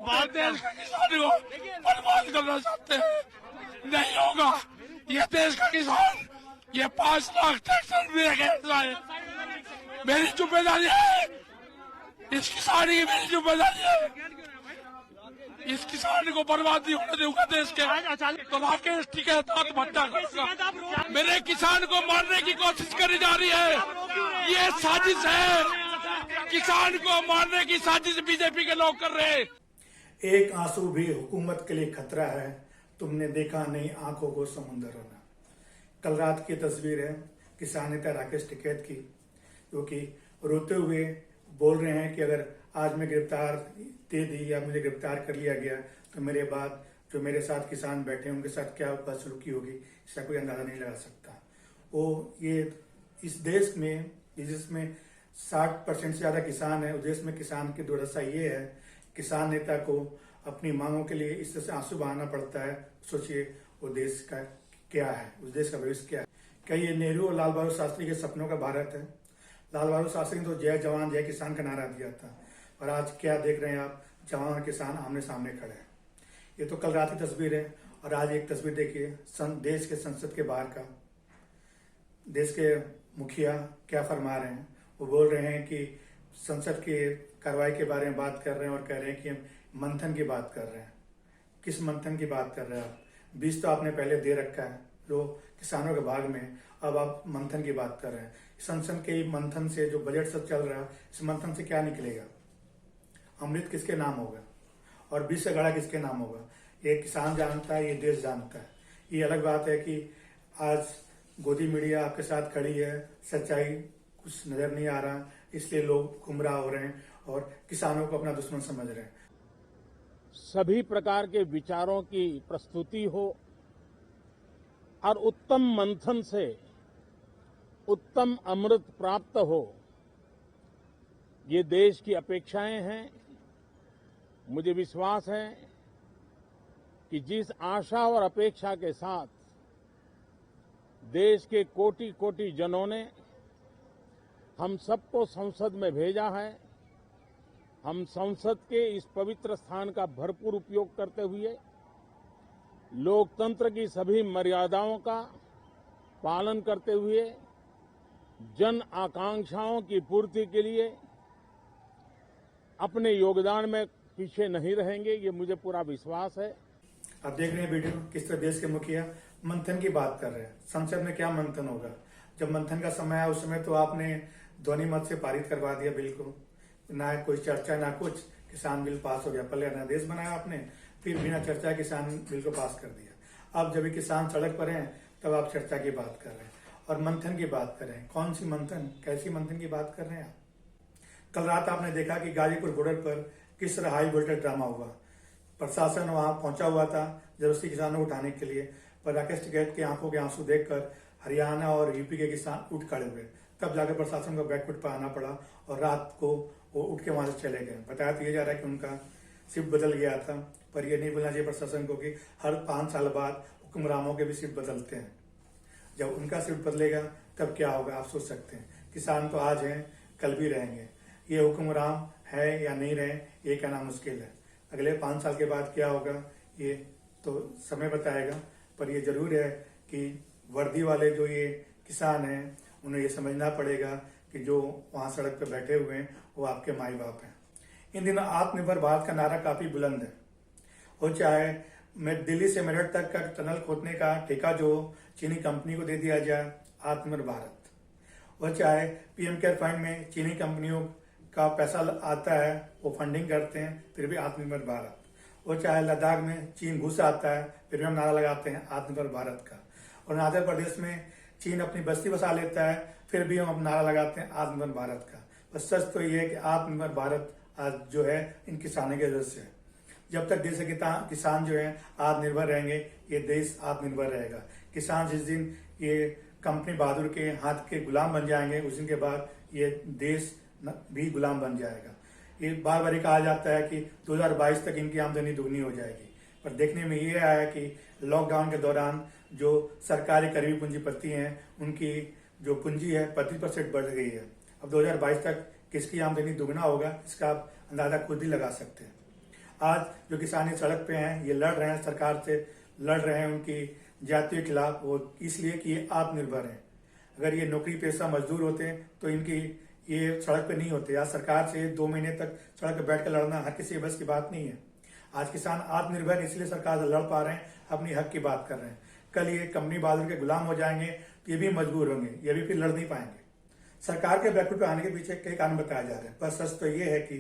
देश के किसान को बर्बाद करना चाहते हैं, नहीं होगा। ये देश का किसान, ये 5 लाख ट्रैक्टर है, मेरी जिम्मेदारी है, इस किसान की मेरी जिम्मेदारी है। इस किसान को बर्बाद नहीं होने दूंगा देश के। तो राकेश टिकैत आत्महत्या करेगा। मेरे किसान को मारने की कोशिश करी जा रही है, ये साजिश है। किसान को मारने की साजिश बीजेपी के लोग कर रहे हैं। एक आंसू भी हुकूमत के लिए खतरा है, तुमने देखा नहीं आंखों को समुंदर होना। कल रात की तस्वीर है किसान नेता राकेश टिकैत की, जो कि रोते हुए बोल रहे हैं कि अगर आज मैं गिरफ्तार दे दी या मुझे गिरफ्तार कर लिया गया तो मेरे बाद जो मेरे साथ किसान बैठे हैं उनके साथ क्या बदसलूकी होगी, इसका कोई अंदाजा नहीं लगा सकता। वो ये इस देश में जिसमें 60% से ज्यादा किसान है, उस देश में किसान की दुर्दशा ये है, किसान नेता को अपनी मांगों के लिए इस तरह से आंसू बहाना पड़ता है। सोचिए वो देश का क्या है, उस देश का भविष्य क्या है। क्या ये नेहरू और लाल बहादुर शास्त्री के सपनों का भारत है? लाल बहादुर शास्त्री ने तो जय जवान जय किसान का नारा दिया था, और आज क्या देख रहे हैं आप, जवान और किसान आमने सामने खड़े हैं। ये तो कल रात की तस्वीर है। और आज एक तस्वीर देखिए देश के संसद के बाहर का। देश के मुखिया क्या फरमा रहे हैं, वो बोल रहे हैं कि संसद की कार्रवाई के बारे में बात कर रहे हैं और कह रहे हैं कि हम मंथन की बात कर रहे हैं। किस मंथन की बात कर रहे हैं आप? बीज तो आपने पहले दे रखा है जो किसानों के भाग में, अब आप मंथन की बात कर रहे हैं। संसद के मंथन से जो बजट सब चल रहा है, इस मंथन से क्या निकलेगा? अमृत किसके नाम होगा और बीज से गड़ा किसके नाम होगा? ये किसान जानता है, ये देश जानता है। ये अलग बात है कि आज गोदी मीडिया आपके साथ खड़ी है, सच्चाई कुछ नजर नहीं आ रहा, इसलिए लोग गुमराह हो रहे हैं और किसानों को अपना दुश्मन समझ रहे हैं। सभी प्रकार के विचारों की प्रस्तुति हो और उत्तम मंथन से उत्तम अमृत प्राप्त हो, ये देश की अपेक्षाएं हैं। मुझे विश्वास है कि जिस आशा और अपेक्षा के साथ देश के कोटि कोटि जनों ने हम सबको संसद में भेजा है, हम संसद के इस पवित्र स्थान का भरपूर उपयोग करते हुए लोकतंत्र की सभी मर्यादाओं का पालन करते हुए जन आकांक्षाओं की पूर्ति के लिए अपने योगदान में पीछे नहीं रहेंगे, ये मुझे पूरा विश्वास है। आप देख रहे हैं वीडियो, किस तरह देश के मुखिया मंथन की बात कर रहे हैं। संसद में क्या मंथन होगा? जब मंथन का समय आया उस समय तो आपने ध्वनि मत से पारित करवा दिया बिल को, ना कोई चर्चा ना कुछ, किसान बिल पास हो गया। पहले अध्यादेश बनाया आपने, फिर बिना चर्चा किसान बिल को पास कर दिया। अब जब किसान सड़क पर हैं तब आप चर्चा की बात कर रहे हैं और मंथन की बात कर रहे हैं। कौन सी मंथन, कैसी मंथन की बात कर रहे हैं आप? कल रात आपने देखा कि गाजीपुर बॉर्डर पर किस तरह हाई वोल्टेज ड्रामा हुआ। प्रशासन वहां पहुंचा हुआ था जरूरी किसानों को उठाने के लिए, पर राकेश टिकैत की आंखों के आंसू देखकर हरियाणा और यूपी के किसान उठ खड़े हुए। तब जाकर प्रशासन को बैकफुट पर आना पड़ा और रात को वो उठ के वहां से चले गए। बताया तो ये जा रहा है कि उनका शिफ्ट बदल गया था, पर यह नहीं बोलना चाहिए प्रशासन को कि हर 5 साल बाद हुक्मरानों के भी शिफ्ट बदलते हैं। जब उनका शिफ्ट बदलेगा तब क्या होगा आप सोच सकते हैं। किसान तो आज हैं, कल भी रहेंगे। ये हुक्मरान है या नहीं रहे ये कहना मुश्किल है। अगले 5 साल के बाद क्या होगा ये तो समय बताएगा, पर यह जरूर है कि वर्दी वाले जो ये किसान हैं उन्हें ये समझना पड़ेगा कि जो वहां सड़क पर बैठे हुए हैं वो आपके माई बाप हैं। इन दिनों आत्मनिर्भर भारत का नारा काफी बुलंद है। हो चाहे मैं दिल्ली से मेरठ तक का टनल खोदने का ठेका जो चीनी कंपनी को दे दिया जाए, आत्मनिर्भर भारत। वो चाहे पीएम केयर फंड में चीनी कंपनियों का पैसा आता है, वो फंडिंग करते हैं, फिर भी आत्मनिर्भर भारत। वो चाहे लद्दाख में चीन घुस आता है, फिर भी हम नारा लगाते हैं आत्मनिर्भर भारत का। और अरुणाचल प्रदेश में चीन अपनी बस्ती बसा लेता है, फिर भी हम नारा लगाते हैं आत्मनिर्भर भारत का। बस सच तो ये है कि आत्मनिर्भर भारत आज जो है इन किसानों की वजह से। जब तक देश के किसान जो है आत्मनिर्भर रहेंगे, ये देश आत्मनिर्भर रहेगा। किसान जिस दिन ये कंपनी बहादुर के हाथ के गुलाम बन जाएंगे, उस दिन के बाद ये देश भी गुलाम बन जाएगा। ये बार बार कहा जाता है कि 2022 तक इनकी आमदनी दुगनी हो जाएगी, पर देखने में ये आया कि लॉकडाउन के दौरान जो सरकारी करीबी पूंजीपति हैं उनकी जो पूंजी है 35% बढ़ गई है। अब 2022 तक किसकी आमदनी दुगना होगा इसका आप अंदाजा खुद ही लगा सकते हैं। आज जो किसान इस सड़क पे हैं, ये लड़ रहे हैं, सरकार से लड़ रहे हैं उनकी जातियों के खिलाफ, वो इसलिए कि ये आत्मनिर्भर है। अगर ये नौकरी पेशा मजदूर होते तो इनकी ये सड़क पे नहीं होते। आज सरकार से 2 महीने तक सड़क पे बैठ कर लड़ना हर किसी बस की बात नहीं है। आज किसान आत्मनिर्भर है, इसलिए सरकार से लड़ पा रहे हैं, अपनी हक की बात कर रहे हैं। कल ये कंपनी बहादुर के गुलाम हो जाएंगे तो ये भी मजबूर होंगे, ये भी फिर लड़ नहीं पाएंगे। सरकार के बैकफुट पे आने के पीछे कई कारण बताया जा रहे हैं, पर सच तो ये है कि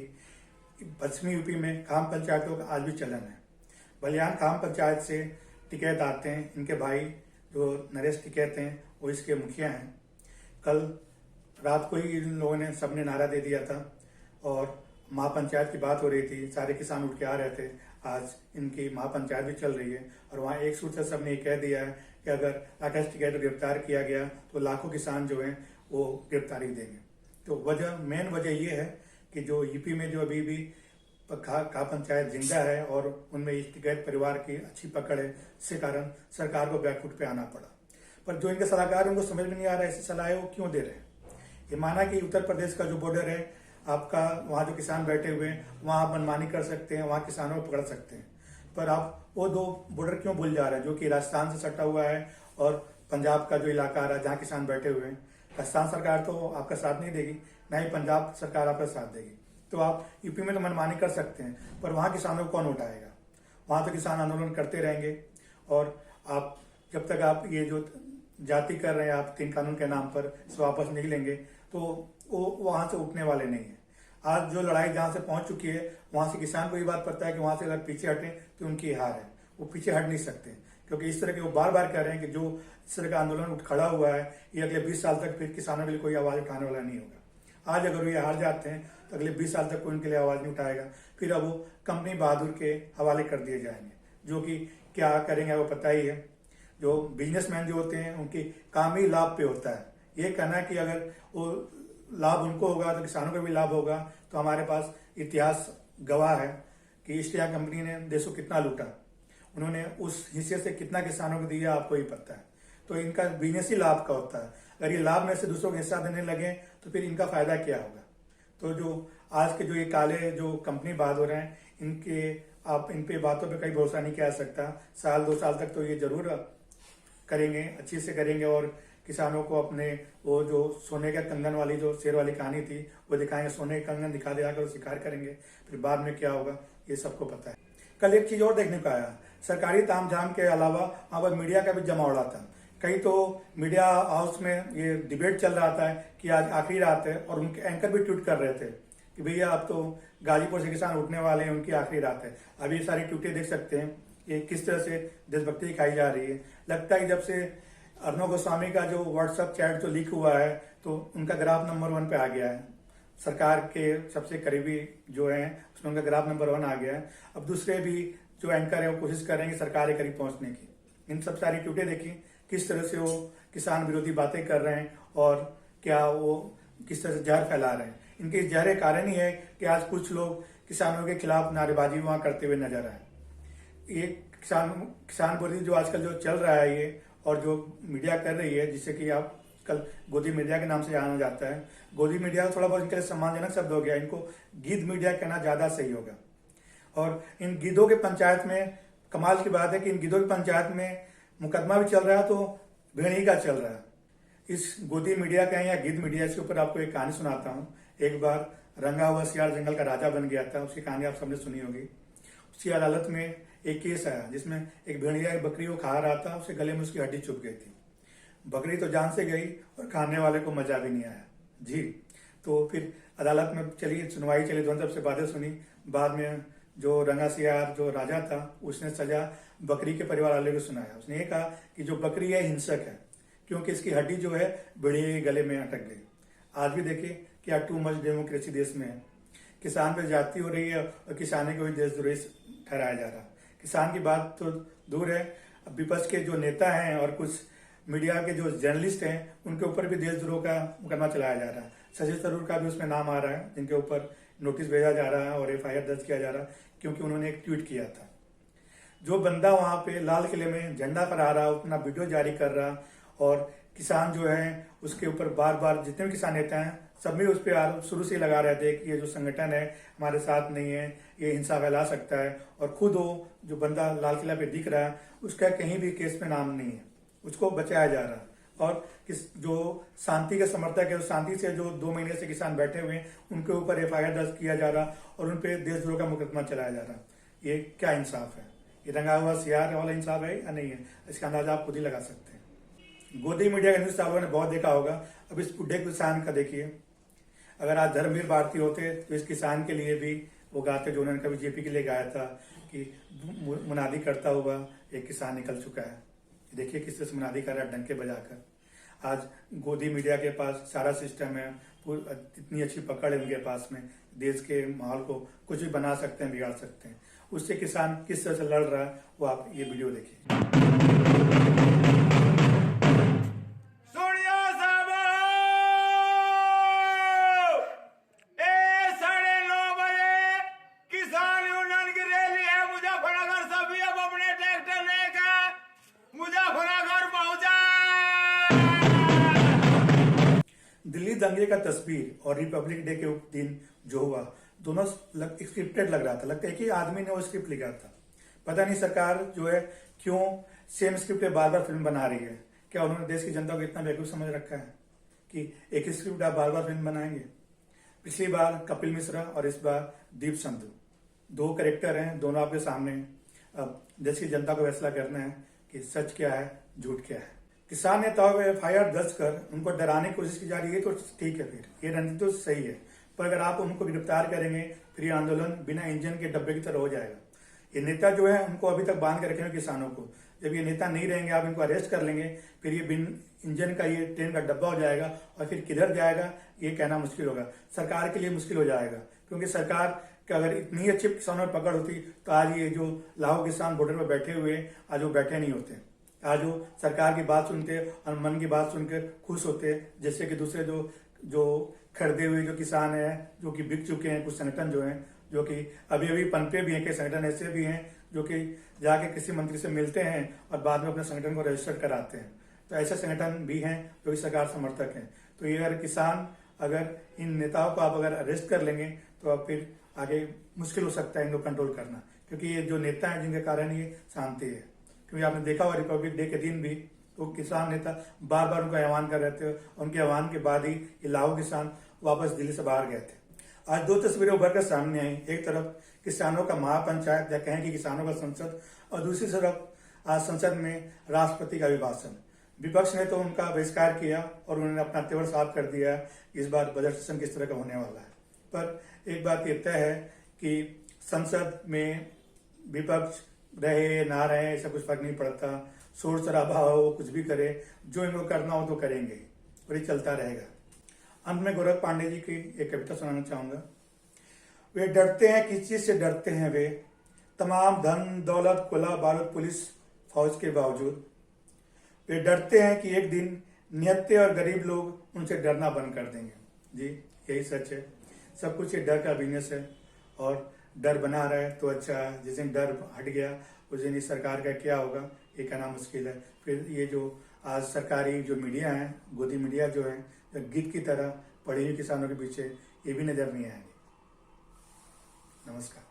पश्चिमी यूपी में खाम पंचायतों का आज भी चलन है। बलियान खाम पंचायत से टिकैत आते हैं, इनके भाई जो नरेश टिकैत हैं वो इसके मुखिया हैं। कल रात को ही इन लोगों ने सबने नारा दे दिया था और महापंचायत की बात हो रही थी, सारे किसान उठ के आ रहे थे। आज इनकी महापंचायत भी चल रही है और वहाँ एक सूर से सबने ये कह दिया है कि अगर राकेश टिकैत को गिरफ्तार किया गया तो लाखों किसान जो हैं वो गिरफ्तारी देंगे। तो मेन वजह ये है कि जो यूपी में जो अभी भी खा पंचायत जिंदा है और उनमें इस टिकैत परिवार की अच्छी पकड़ है, इसके कारण सरकार को बैकफुट पे आना पड़ा। पर जो इनके सलाहकार उनको समझ में नहीं आ रहा है ऐसी सलाह वो क्यों दे रहे हैं। ये माना कि उत्तर प्रदेश का जो बॉर्डर है आपका, वहाँ जो किसान बैठे हुए हैं वहाँ आप मनमानी कर सकते हैं, वहाँ किसानों को पकड़ सकते हैं, पर आप वो 2 बॉर्डर क्यों भूल जा रहे हैं जो कि राजस्थान से सटा हुआ है और पंजाब का जो इलाका है जहाँ किसान बैठे हुए हैं। राजस्थान सरकार तो आपका साथ नहीं देगी, ना ही पंजाब सरकार आपका साथ देगी। तो आप यूपी में तो मनमानी कर सकते हैं, पर वहाँ किसानों को कौन उठाएगा। वहाँ तो किसान आंदोलन करते रहेंगे और आप जब तक आप ये जो जाति कर रहे हैं आप 3 कानून के नाम पर से वापस निकलेंगे तो वो वहां से उठने वाले नहीं है। आज जो लड़ाई जहां से पहुंच चुकी है वहां से किसान को ये बात पता है कि वहां से अगर पीछे हटें तो उनकी हार है, वो पीछे हट नहीं सकते, क्योंकि इस तरह के वो बार बार कह रहे हैं कि जो इस तरह का आंदोलन उठ खड़ा हुआ है ये अगले 20 साल तक फिर किसानों के लिए कोई आवाज उठाने वाला नहीं होगा। आज अगर ये हार जाते हैं तो अगले 20 साल तक कोई उनके लिए आवाज नहीं उठाएगा, फिर अब वो कंपनी बहादुर के हवाले कर दिए जाएंगे, जो कि क्या करेंगे वो पता ही है। जो बिजनेसमैन जो होते हैं उनकी काम ही लाभ पे होता है। ये कहना कि अगर वो लाभ उनको होगा तो किसानों को भी लाभ होगा, तो हमारे पास इतिहास गवाह है कि ईस्ट इंडिया कंपनी ने देश को कितना लूटा, उन्होंने उस हिस्से से कितना किसानों को दिया आपको ही पता है। तो इनका बिजनेस ही लाभ का होता है, अगर ये लाभ में से दूसरों को हिस्सा देने लगे तो फिर इनका फायदा क्या होगा। तो जो आज के जो ये काले जो कंपनी बहादुर हैं इनके आप इन पे बातों पे कहीं भरोसा नहीं किया जा सकता। 1-2 साल तक तो ये जरूर करेंगे, अच्छे से करेंगे और किसानों को अपने वो जो सोने के कंगन वाली जो शेर वाली कहानी थी वो दिखाएंगे, सोने के कंगन दिखा दिया कर शिकार करेंगे, फिर बाद में क्या होगा ये सबको पता है। कल एक चीज और देखने को आया, सरकारी तामझाम के अलावा वहां पर मीडिया का भी जमावड़ा था। कहीं तो मीडिया हाउस में ये डिबेट चल रहा था कि आज आखिरी रात है और उनके एंकर भी ट्वीट कर रहे थे कि भैया अब तो गाजीपुर से किसान उठने वाले हैं, उनकी आखिरी रात है। अभी ये सारी ट्वीटें देख सकते हैं ये किस तरह से देशभक्ति दिखाई जा रही है। लगता है जब से अर्णव गोस्वामी का जो व्हाट्सएप चैट जो लीक हुआ है तो उनका ग्राफ नंबर 1 पे आ गया है, सरकार के सबसे करीबी जो है उसमें उनका ग्राफ नंबर 1 आ गया है। अब दूसरे भी जो एंकर है वो कोशिश कर रहे हैं कि सरकार के करीब पहुंचने की। इन सब सारी ट्वीटें देखी किस तरह से वो किसान विरोधी बातें कर रहे हैं और क्या वो किस तरह से जहर फैला रहे हैं। इनके जहर कारण ही है कि आज कुछ लोग किसानों के खिलाफ नारेबाजी वहां करते हुए नजर आए। ये किसान विरोधी जो आजकल जो चल रहा है ये और जो मीडिया कर रही है, जिससे कि आप कल गोदी मीडिया के नाम से जाना जाता है, गोदी मीडिया थोड़ा बहुत इनके लिए सम्मानजनक शब्द हो गया, इनको गीद मीडिया कहना ज्यादा सही होगा। और इन गीदों के पंचायत में कमाल की बात है कि इन गीदों की पंचायत में मुकदमा भी चल रहा है तो भेड़ी का चल रहा है। इस गोदी मीडिया का या गिद्ध मीडिया, इसके ऊपर आपको एक कहानी सुनाता हूँ। एक बार रंगा हुआ सियार जंगल का राजा बन गया था, उसकी कहानी आप सबने सुनी होगी। उसकी अदालत में एक केस आया जिसमें एक भेड़िया एक बकरी को खा रहा था, उसके गले में उसकी हड्डी चुभ गई थी। बकरी तो जान से गई और खाने वाले को मजा भी नहीं आया जी। तो फिर अदालत में चली सुनवाई चली, दोनों तरफ से बातें सुनी। बाद में जो रंगा सियार जो राजा था उसने सजा बकरी के परिवार वाले को सुनाया। उसने ये कहा कि जो बकरी है हिंसक है क्योंकि इसकी हड्डी जो है भेड़िए के गले में अटक गई। आज भी देखिए क्या टू मच डेमोक्रेसी देश में है, किसान पे जाती हो रही है और किसानी को भी देशद्रोही ठहराया जा रहा है। किसान की बात तो दूर है, विपक्ष के जो नेता हैं और कुछ मीडिया के जो जर्नलिस्ट हैं उनके ऊपर भी देशद्रोह का मुकदमा चलाया जा रहा है। शशि थरूर का भी उसमें नाम आ रहा है जिनके ऊपर नोटिस भेजा जा रहा है और FIR दर्ज किया जा रहा है क्योंकि उन्होंने एक ट्वीट किया था। जो बंदा वहां पे लाल किले में झंडा फहरा रहा, अपना वीडियो जारी कर रहा और किसान जो है उसके ऊपर बार बार जितने भी किसान नेता हैं सब भी उस पर आरोप शुरू से लगा रहे थे कि ये जो संगठन है हमारे साथ नहीं है, ये हिंसा फैला सकता है। और खुद वो जो बंदा लाल किला पे दिख रहा है उसका कहीं भी केस में नाम नहीं है, उसको बचाया जा रहा है। और जो शांति के समर्थक है, उस शांति से जो 2 महीने से किसान बैठे हुए हैं उनके ऊपर FIR दर्ज किया जा रहा और उन पर देशद्रोह का मुकदमा चलाया जा रहा। ये क्या इंसाफ है? ये रंगा हुआ सियार वाला इंसाफ है या नहीं है? इसका अंदाजा आप खुद ही लगा सकते हैं। गोदी मीडिया के न्यूज चैनलों ने बहुत देखा होगा। अब इस बुढ़े किसान का देखिए, अगर आज धर्मवीर भारती होते तो इस किसान के लिए भी वो गाते जो उन्होंने कभी JP के लिए गाया था कि मुनादी करता हुआ एक किसान निकल चुका है। देखिए किस तरह से मुनादी कर रहा है डंके बजाकर। आज गोदी मीडिया के पास सारा सिस्टम है, इतनी अच्छी पकड़ है उनके पास में, देश के माहौल को कुछ भी बना सकते हैं, बिगाड़ सकते हैं। उससे किसान किस तरह से लड़ रहा है वो आप ये वीडियो देखिए। दिल्ली दंगे का तस्वीर और रिपब्लिक डे के दिन जो हुआ, दोनों स्क्रिप्टेड लग रहा था। लगता है कि आदमी ने वो स्क्रिप्ट लिखा था। पता नहीं सरकार जो है क्यों सेम स्क्रिप्ट पे बार बार फिल्म बना रही है। क्या उन्होंने देश की जनता को इतना बेवकूफ समझ रखा है कि एक ही स्क्रिप्ट आप बार बार फिल्म बनाएंगे? पिछली बार कपिल मिश्रा और इस बार दीप संधू, 2 कैरेक्टर हैं, दोनों आपके सामने। अब देश की जनता को फैसला करना है कि सच क्या है, झूठ क्या है। किसान नेताओं पर FIR दर्ज कर उनको डराने की कोशिश की जा रही है तो ठीक है, फिर ये रणनीति तो सही है। पर अगर आप उनको गिरफ्तार करेंगे फिर ये आंदोलन बिना इंजन के डब्बे की तरह हो जाएगा। ये नेता जो है उनको अभी तक बांध के रखे हैं किसानों को। जब ये नेता नहीं रहेंगे, आप इनको अरेस्ट कर लेंगे, फिर ये बिन इंजन का ये ट्रेन का डब्बा हो जाएगा और फिर किधर जाएगा ये कहना मुश्किल होगा। सरकार के लिए मुश्किल हो जाएगा, क्योंकि सरकार कि अगर इतनी अच्छी किसानों में पकड़ होती तो आज ये जो लाखों किसान बॉर्डर पर बैठे हुए आज वो बैठे नहीं होते। आज वो सरकार की बात सुनते और मन की बात सुनकर खुश होते, जैसे कि दूसरे जो खरीदे हुए जो किसान हैं, जो कि बिक चुके हैं, कुछ संगठन जो हैं, जो कि अभी अभी पनपे भी हैं, कई संगठन ऐसे भी हैं जो कि जाके किसी मंत्री से मिलते हैं और बाद में अपने संगठन को रजिस्टर कराते हैं। तो ऐसे संगठन भी हैं जो कि सरकार समर्थक हैं। तो ये अगर किसान अगर इन नेताओं को आप अगर अरेस्ट कर लेंगे तो अब फिर आगे मुश्किल हो सकता है इनको कंट्रोल करना, क्योंकि ये जो नेता हैं जिनके कारण ये शांति है। क्योंकि आपने देखा हुआ रिपब्लिक डे के दिन भी तो किसान नेता बार बार उनका आह्वान कर रहे थे, उनके आह्वान के बाद ही ये लाखों किसान वापस दिल्ली से बाहर गए थे। आज 2 तस्वीरें उभर कर सामने आई। एक तरफ किसानों का महापंचायत या कहें कि किसानों का संसद, और दूसरी तरफ आज संसद में राष्ट्रपति का अभिभाषण। विपक्ष ने तो उनका बहिष्कार किया और उन्होंने अपना तेवर साफ कर दिया इस बार बजट सेशन किस तरह का होने वाला है। पर एक बात ये तय है कि संसद में विपक्ष रहे ना रहे ऐसा कुछ फर्क नहीं पड़ता। शोर शराबा हो, कुछ भी करे, जो इनको करना हो तो करेंगे और ये चलता रहेगा। अंत में गोरख पांडे जी की एक कविता सुनाना चाहूंगा। वे डरते हैं, किस चीज से डरते हैं वे, तमाम धन दौलत गोला बारूद पुलिस फौज के बावजूद। वे डरते हैं कि एक दिन निहत्थे और गरीब लोग उनसे डरना बंद कर देंगे। जी यही सच है। सब कुछ ये डर का बिजनेस है और डर बना रहा है तो अच्छा है। जिस दिन डर हट गया उस दिन इस सरकार का क्या होगा ये कहना मुश्किल है। फिर ये जो आज सरकारी जो मीडिया है, गोदी मीडिया जो है, गीत की तरह पढ़ी हुई किसानों के पीछे, ये भी नजर नहीं आएंगे। नमस्कार।